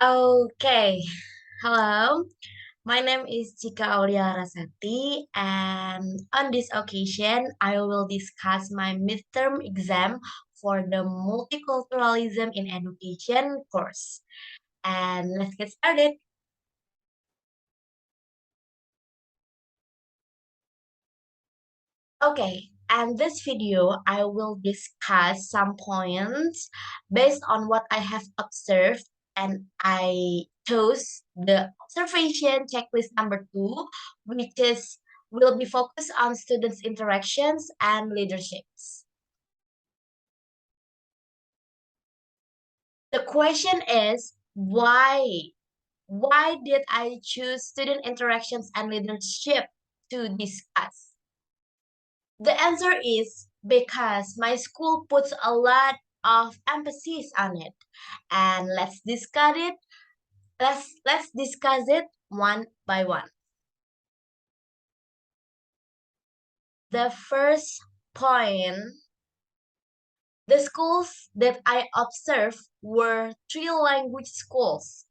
Okay, hello. My name is Chika Aulia, and on this occasion, I will discuss my midterm exam for the Multiculturalism in Education course. And let's get started. Okay, and this video, I will discuss some points based on what I have observed, and I chose the observation checklist number two, which is will be focused on students' interactions and leaderships. The question is why? Why did I choose student interactions and leadership to discuss? The answer is because my school puts a lot of emphasis on it. And let's discuss it one by one. The first point, the schools that I observed were three language schools: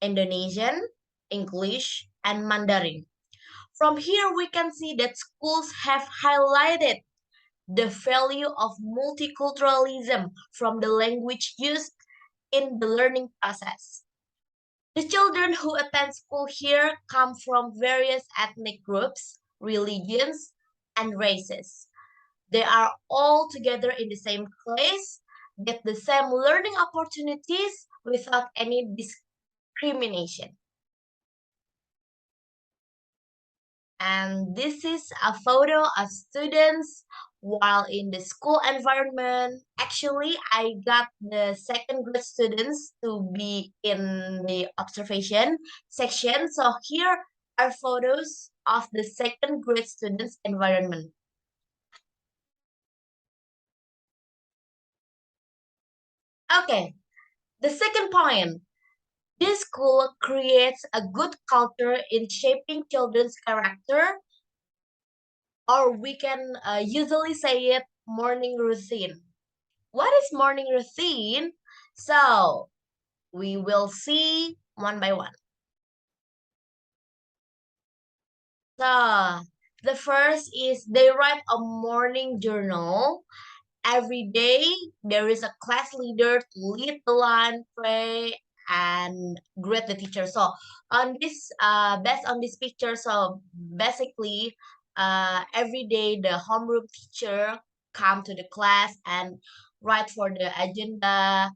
Indonesian, English, and Mandarin. From here we can see that schools have highlighted the value of multiculturalism from the language used in the learning process. The children who attend school here come from various ethnic groups, religions, and races. They are all together in the same place, get the same learning opportunities without any discrimination. And this is a photo of students while in the school environment. Actually, I got the second grade students to be in the observation section. So here are photos of the second grade students environment. Okay, the second point. This school creates a good culture in shaping children's character, or we can usually say it morning routine. What is morning routine? So we will see one by one. So the first is they write a morning journal. Every day there is a class leader to lead the line, pray, and greet the teacher. So on this, based on this picture, so basically, every day the homeroom teacher come to the class and write for the agenda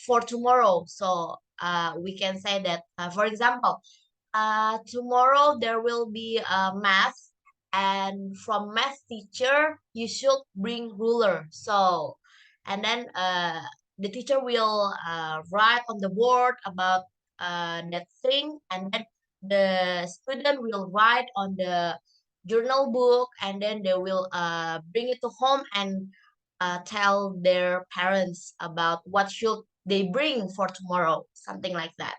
for tomorrow. So we can say that, for example, tomorrow there will be math, and from math teacher you should bring ruler. So, and then the teacher will write on the board about that thing, and then the student will write on the journal book, and then they will bring it to home and tell their parents about what should they bring for tomorrow, something like that.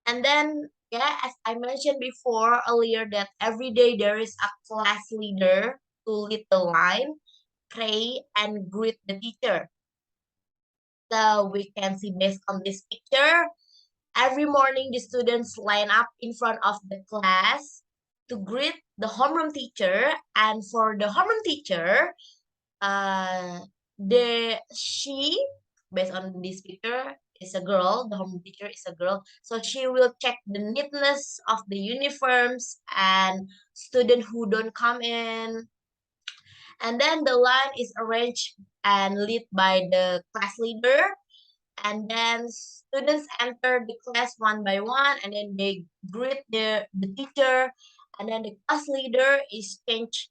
And then, yeah, as I mentioned before earlier, that every day there is a class leader to lead the line, pray, and greet the teacher. So we can see based on this picture, every morning the students line up in front of the class to greet the homeroom teacher. And for the homeroom teacher, uh, she based on this picture is a girl. The home teacher is a girl, so she will check the neatness of the uniforms and student who don't come in, and then the line is arranged and lead by the class leader, and then students enter the class one by one, and then they greet the teacher, and then the class leader is changed.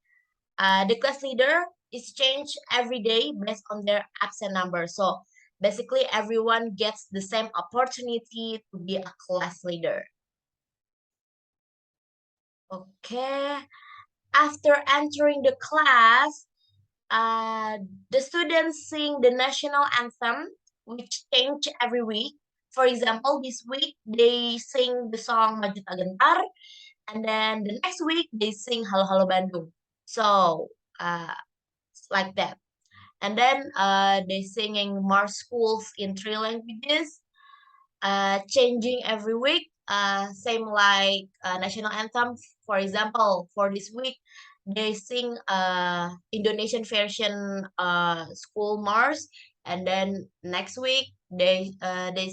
The class leader is changed every day based on their absent number. So basically, everyone gets the same opportunity to be a class leader. Okay. After entering the class, uh, the students sing the national anthem, which change every week. For example, this week they sing the song Maju Tak Gentar, and then the next week they sing Halo Halo Bandung. So it's like that. And then they singing more schools in three languages. changing every week. Same like national anthem. For example, for this week, they sing Indonesian version school march, and then next week they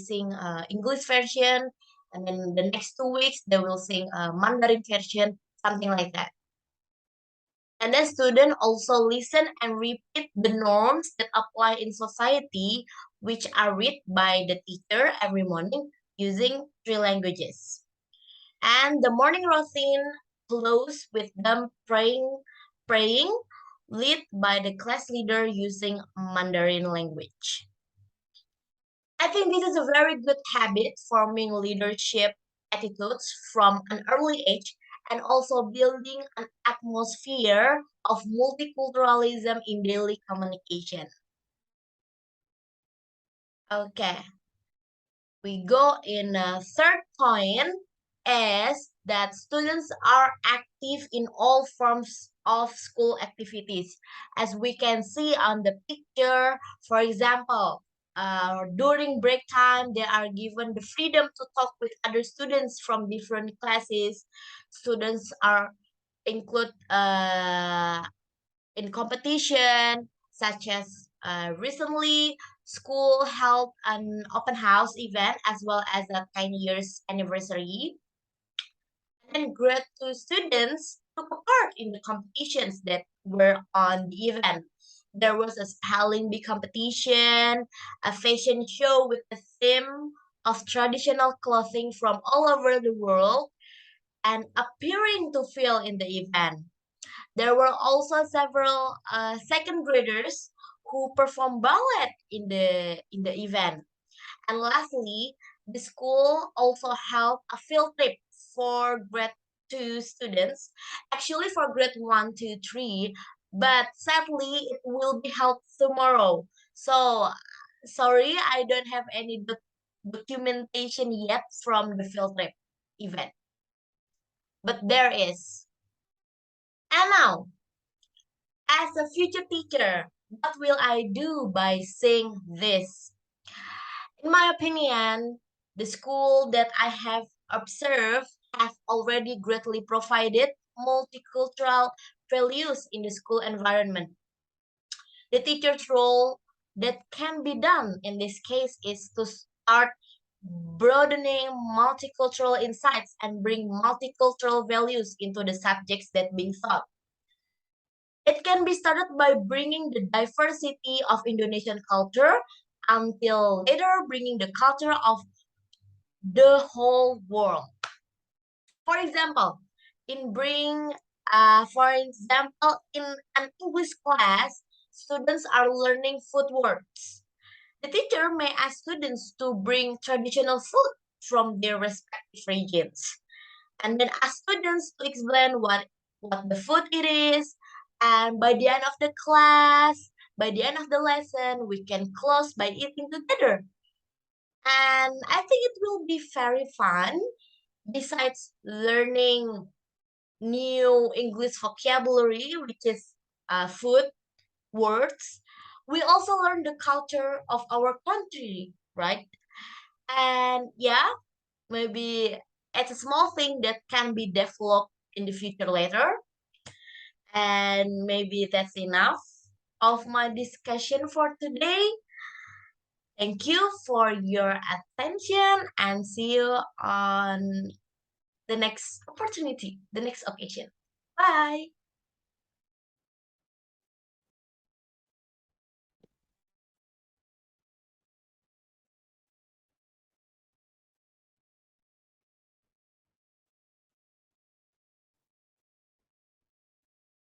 sing English version, and then the next 2 weeks they will sing Mandarin version, something like that. And then students also listen and repeat the norms that apply in society, which are read by the teacher every morning using three languages. And the morning routine closes with them praying, led by the class leader using Mandarin language. I think this is a very good habit, forming leadership attitudes from an early age and also building an atmosphere of multiculturalism in daily communication. Okay, we go in a third point is that students are active in all forms of school activities. As we can see on the picture, for example, during break time, they are given the freedom to talk with other students from different classes. Students are include in competition, such as recently school held an open house event as well as a 10 years anniversary. And grade 2 students took part in the competitions that were on the event. There was a spelling bee competition, a fashion show with the theme of traditional clothing from all over the world, and appearing to fill in the event. There were also several second graders who performed ballet in the event. And lastly, the school also held a field trip for grade 2 students, actually for grade 1 to 3, but sadly it will be held tomorrow. So sorry, I don't have any documentation yet from the field trip event, but there is. And now, as a future teacher, what will I do by saying this? In my opinion, the school that I have observed have already greatly provided multicultural values in the school environment. The teacher's role that can be done in this case is to start broadening multicultural insights and bring multicultural values into the subjects that being taught. It can be started by bringing the diversity of Indonesian culture until later bringing the culture of the whole world. For example, for example, in an English class, students are learning food words. The teacher may ask students to bring traditional food from their respective regions, and then ask students to explain what the food it is. And by the end of the class, by the end of the lesson, we can close by eating together. And I think it will be very fun. Besides learning new English vocabulary, which is food words, we also learn the culture of our country, right? And yeah, maybe it's a small thing that can be developed in the future later. And maybe that's enough of my discussion for today. Thank you for your attention and see you on the next opportunity, the next occasion. Bye.